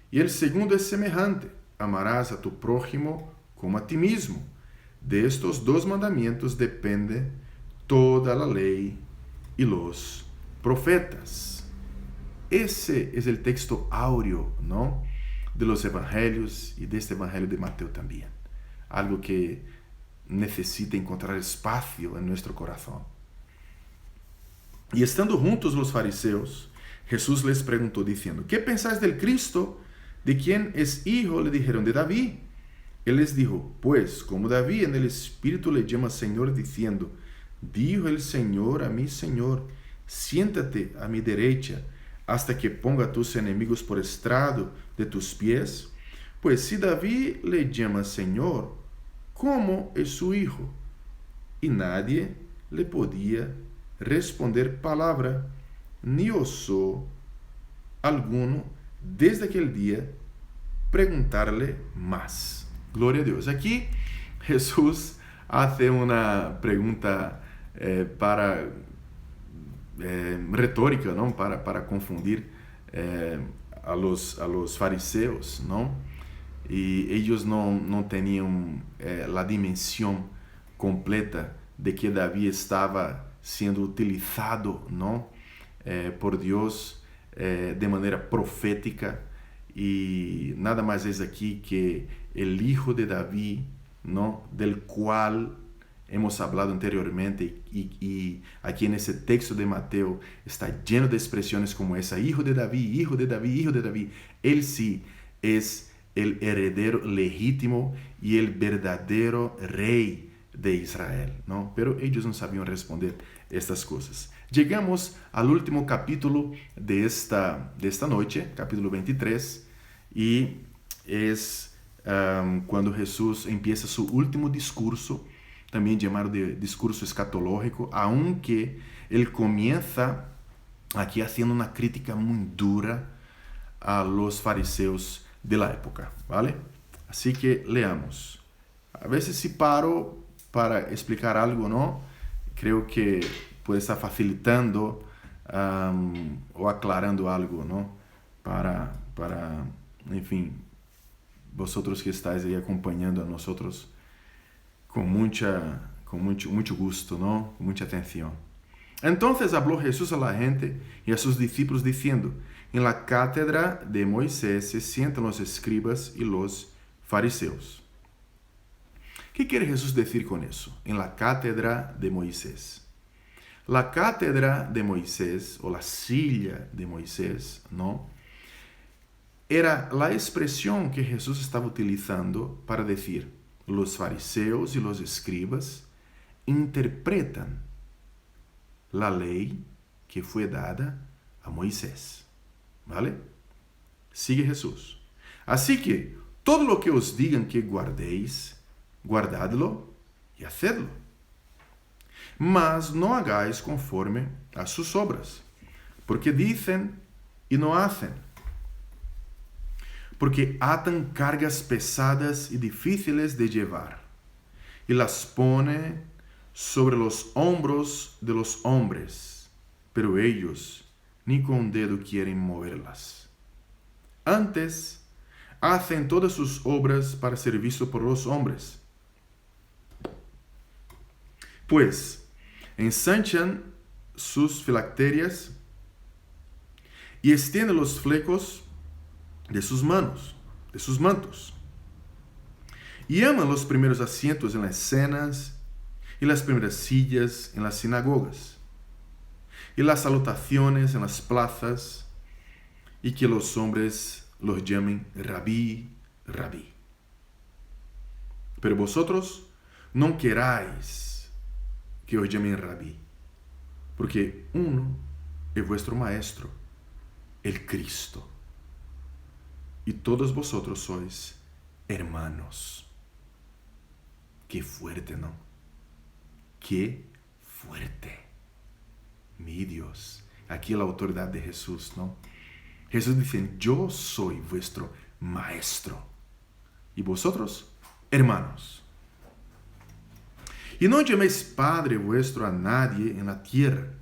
Y el segundo es semejante: amarás a tu prójimo como a ti mismo. De estos 2 mandamientos depende toda la ley y los profetas. Ese es el texto áureo, ¿no?, de los evangelios y de este evangelio de Mateo también. Algo que necesita encontrar espacio en nuestro corazón. Y estando juntos los fariseos, Jesús les preguntó diciendo: ¿qué pensáis del Cristo? ¿De quién es hijo? Le dijeron: de David. Él les dijo: pues, como David en el Espíritu le llama Señor, diciendo: dijo el Señor a mi Señor, siéntate a mi derecha, hasta que ponga a tus enemigos por estrado de tus pies. Pues si David le llama Señor, ¿cómo es su hijo? Y nadie le podía responder palabra, ni osó alguno desde aquel día preguntarle más. Gloria a Dios. Aquí Jesús hace una pregunta retórica, ¿no?, para confundir a los fariseos, ¿no? Y ellos no tenían la dimensión completa de que David estaba siendo utilizado, ¿no?, por Dios de manera profética, y nada más es aquí que el hijo de David, ¿no?, del cual hemos hablado anteriormente, y aquí en ese texto de Mateo está lleno de expresiones como esa: hijo de David, hijo de David, hijo de David. Él sí es el heredero legítimo y el verdadero rey de Israel, ¿no? Pero ellos no sabían responder estas cosas. Llegamos al último capítulo de esta noche, capítulo 23, y es cuando Jesús empieza su último discurso, también llamado de discurso escatológico, aunque él comienza aquí haciendo una crítica muy dura a los fariseos de la época, ¿vale? Así que leamos. A veces si paro para explicar algo, ¿no?, creo que puede estar facilitando o aclarando algo, ¿no?, para, en fin, vosotros que estáis ahí acompañando a nosotros con mucho gusto, ¿no?, con mucha atención. Entonces habló Jesús a la gente y a sus discípulos diciendo: en la cátedra de Moisés se sientan los escribas y los fariseos. ¿Qué quiere Jesús decir con eso? En la cátedra de Moisés. La cátedra de Moisés, o la silla de Moisés, ¿no?, era la expresión que Jesús estaba utilizando para decir: los fariseos y los escribas interpretan la ley que fue dada a Moisés, ¿vale? Sigue Jesús. Así que todo lo que os digan que guardéis, guardadlo y hacedlo. Mas no hagáis conforme a sus obras, porque dicen y no hacen. Porque atan cargas pesadas y difíciles de llevar, y las ponen sobre los hombros de los hombres, pero ellos ni con un dedo quieren moverlas. Antes, hacen todas sus obras para ser visto por los hombres. Pues ensanchan sus filacterias y extienden los flecos de sus manos, de sus mantos. Y aman los primeros asientos en las cenas y las primeras sillas en las sinagogas y las salutaciones en las plazas, y que los hombres los llamen rabí, rabí. Pero vosotros no queráis que os llamen rabí, porque uno es vuestro maestro, el Cristo, y todos vosotros sois hermanos. Qué fuerte, ¿no? Qué fuerte. Mi Dios. Aquí la autoridad de Jesús, ¿no? Jesús dice, yo soy vuestro maestro. Y vosotros, hermanos. Y no llaméis Padre vuestro a nadie en la tierra,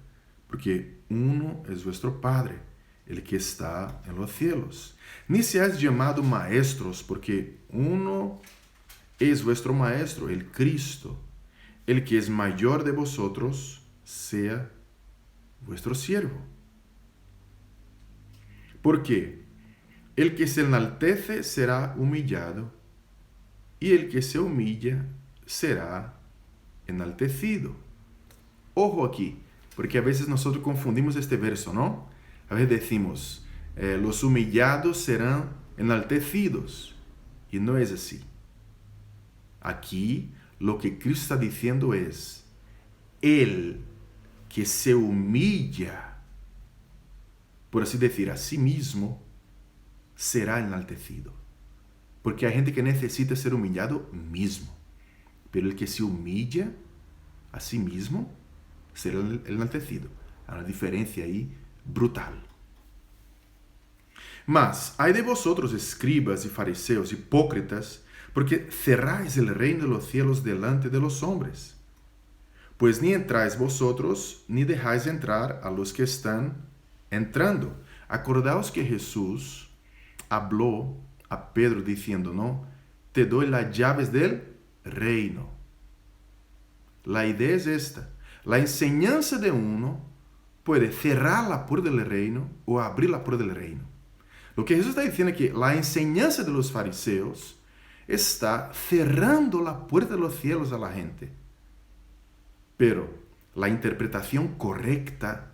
porque uno es vuestro Padre, el que está en los cielos. Ni seáis llamado maestros, porque uno es vuestro maestro, el Cristo. El que es mayor de vosotros, sea vuestro siervo. Porque el que se enaltece será humillado, y el que se humilla será enaltecido. Ojo aquí, porque a veces nosotros confundimos este verso, ¿no? A veces decimos, los humillados serán enaltecidos, y no es así. Aquí lo que Cristo está diciendo es, el que se humilla, por así decir, a sí mismo, será enaltecido. Porque hay gente que necesita ser humillado mismo, pero el que se humilla a sí mismo será enaltecido. Hay una diferencia ahí brutal. Mas, hay de vosotros, escribas y fariseos, hipócritas, porque cerráis el reino de los cielos delante de los hombres. Pues ni entráis vosotros, ni dejáis entrar a los que están entrando. Acordaos que Jesús habló a Pedro diciendo, ¿no? Te doy las llaves del reino. La idea es esta. La enseñanza de uno puede cerrar la puerta del reino o abrir la puerta del reino. Lo que Jesús está diciendo es que la enseñanza de los fariseos está cerrando la puerta de los cielos a la gente. Pero la interpretación correcta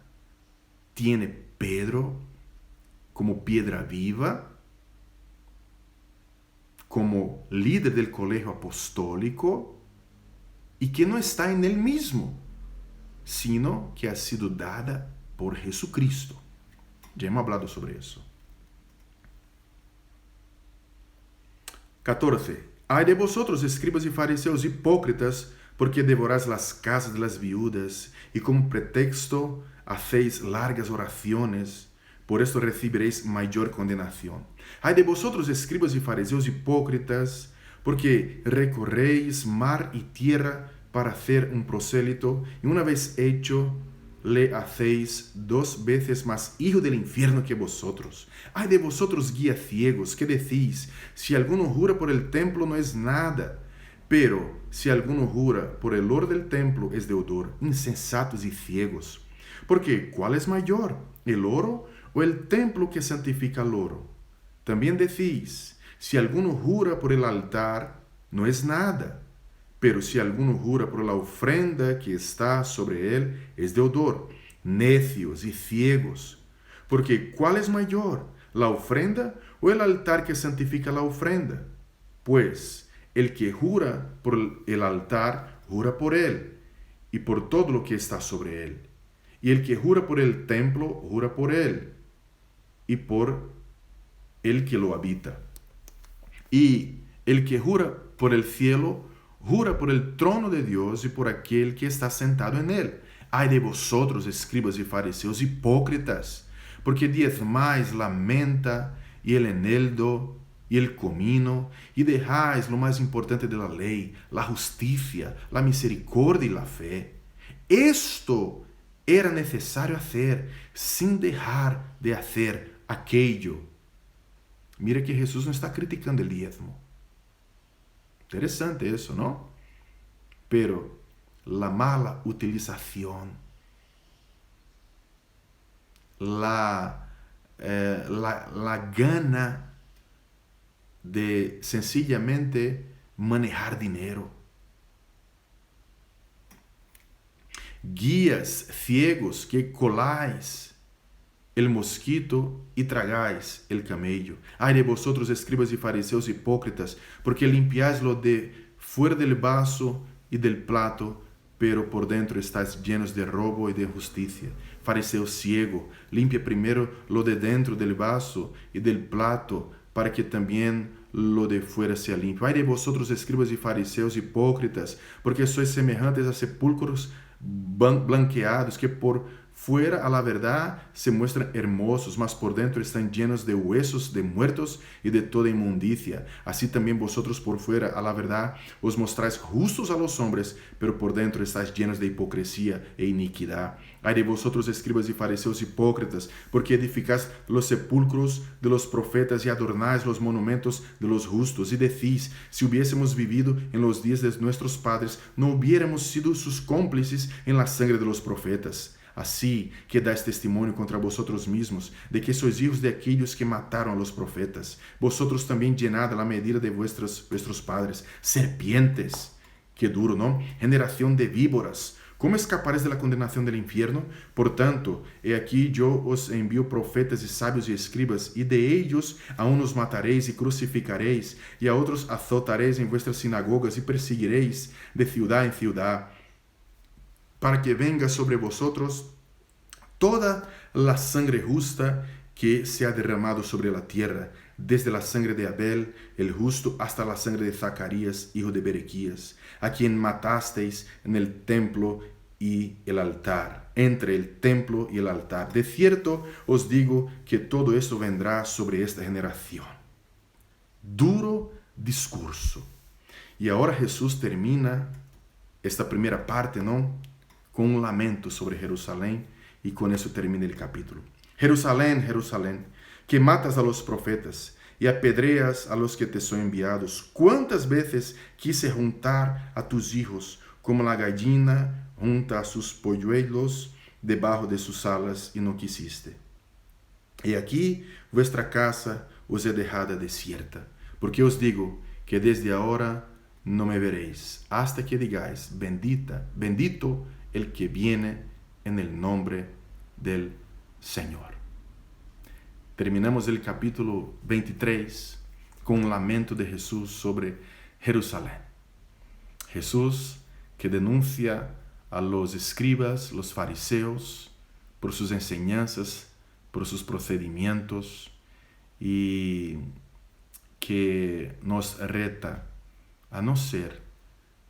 tiene Pedro como piedra viva, como líder del colegio apostólico, y que no está en él mismo, sino que ha sido dada por Jesucristo. Ya hemos hablado sobre eso. 14. Ay de vosotros, escribas y fariseos hipócritas, porque devoráis las casas de las viudas, y como pretexto hacéis largas oraciones, por esto recibiréis mayor condenación. Ay de vosotros, escribas y fariseos hipócritas, porque recorréis mar y tierra para hacer un prosélito, y una vez hecho, le hacéis 2 veces más hijo del infierno que vosotros. Ay de vosotros, guías ciegos, ¿qué decís? Si alguno jura por el templo, no es nada. Pero si alguno jura por el oro del templo, es deudor. Insensatos y ciegos. Porque, ¿cuál es mayor? ¿El oro o el templo que santifica el oro? También decís, si alguno jura por el altar, no es nada. Pero si alguno jura por la ofrenda que está sobre él, es deudor. Necios y ciegos. Porque, ¿cuál es mayor? ¿La ofrenda o el altar que santifica la ofrenda? Pues, el que jura por el altar, jura por él, y por todo lo que está sobre él. Y el que jura por el templo, jura por él, y por el que lo habita. Y el que jura por el cielo, jura por el trono de Dios y por aquel que está sentado en él. Ay de vosotros, escribas y fariseos, hipócritas, porque diezmáis la menta y el eneldo y el comino, y dejáis lo más importante de la ley, la justicia, la misericordia y la fe. Esto era necesario hacer sin dejar de hacer aquello. Mira que Jesús no está criticando el diezmo. Interesante eso, ¿no? Pero la mala utilización, la gana de sencillamente manejar dinero. Guías ciegos que coláis el mosquito y tragáis el camello. Ay de vosotros, escribas y fariseos hipócritas, porque limpiáis lo de fuera del vaso y del plato, pero por dentro estáis llenos de robo y de injusticia. Fariseo ciego, limpia primero lo de dentro del vaso y del plato, para que también lo de fuera sea limpio. Ay de vosotros, escribas y fariseos hipócritas, porque sois semejantes a sepulcros blanqueados, que por fuera a la verdad se muestran hermosos, mas por dentro están llenos de huesos de muertos y de toda inmundicia. Así también vosotros por fuera a la verdad os mostráis justos a los hombres, pero por dentro estáis llenos de hipocresía e iniquidad. Ay de vosotros, escribas y fariseos hipócritas, porque edificáis los sepulcros de los profetas y adornáis los monumentos de los justos, y decís: si hubiésemos vivido en los días de nuestros padres, no hubiéramos sido sus cómplices en la sangre de los profetas. Así que dais testimonio contra vosotros mismos de que sois hijos de aquellos que mataron a los profetas. Vosotros también llenad la medida de vuestros padres. Serpientes, qué duro, ¿no? Generación de víboras, ¿cómo escaparéis de la condenación del infierno? Por tanto, he aquí yo os envío profetas y sabios y escribas, y de ellos a unos mataréis y crucificaréis, y a otros azotaréis en vuestras sinagogas y perseguiréis de ciudad en ciudad, para que venga sobre vosotros toda la sangre justa que se ha derramado sobre la tierra, desde la sangre de Abel, el justo, hasta la sangre de Zacarías, hijo de Berequías, a quien matasteis en el templo y el altar, entre el templo y el altar. De cierto os digo que todo eso vendrá sobre esta generación. Duro discurso. Y ahora Jesús termina esta primera parte, ¿no?, con un lamento sobre Jerusalén, y con eso termina el capítulo. Jerusalén, Jerusalén, que matas a los profetas y apedreas a los que te son enviados. ¿Cuántas veces quise juntar a tus hijos como la gallina junta a sus polluelos debajo de sus alas, y no quisiste? Y aquí vuestra casa os he dejada desierta, porque os digo que desde ahora no me veréis, hasta que digáis: bendito el que viene en el nombre del Señor. Terminamos el capítulo 23 con un lamento de Jesús sobre Jerusalén. Jesús que denuncia a los escribas, los fariseos, por sus enseñanzas, por sus procedimientos, y que nos reta a no ser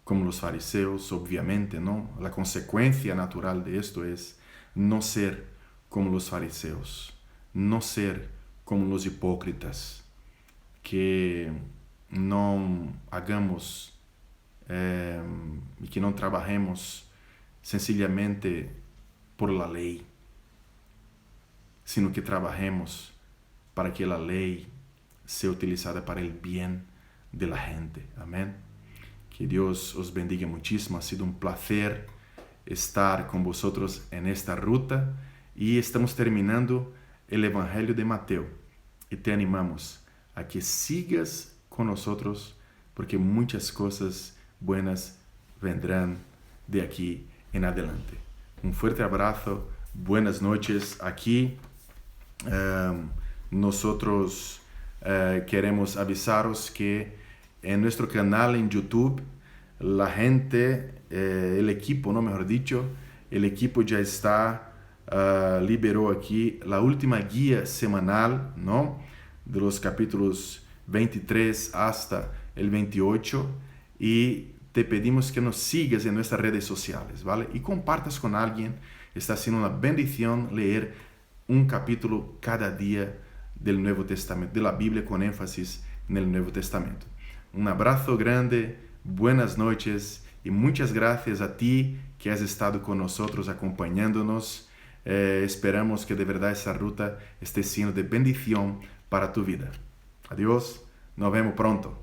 como los fariseos, obviamente, ¿no? La consecuencia natural de esto es no ser como los fariseos, no ser como los hipócritas, que no hagamos y que no trabajemos sencillamente por la ley, sino que trabajemos para que la ley sea utilizada para el bien de la gente. Amén. Que Dios os bendiga muchísimo. Ha sido un placer estar con vosotros en esta ruta, y estamos terminando el Evangelio de Mateo, y te animamos a que sigas con nosotros, porque muchas cosas buenas vendrán de aquí en adelante. Un fuerte abrazo, buenas noches. Aquí nosotros queremos avisaros que en nuestro canal en YouTube, la gente, el equipo, ¿no?, mejor dicho, el equipo ya está, liberó aquí la última guía semanal, ¿no?, de los capítulos 23 hasta el 28 y te pedimos que nos sigas en nuestras redes sociales, ¿vale? Y compartas con alguien. Está siendo una bendición leer un capítulo cada día del Nuevo Testamento, de la Biblia con énfasis en el Nuevo Testamento. Un abrazo grande, buenas noches y muchas gracias a ti que has estado con nosotros acompañándonos. Esperamos que de verdad esa ruta esté siendo de bendición para tu vida. Adiós, nos vemos pronto.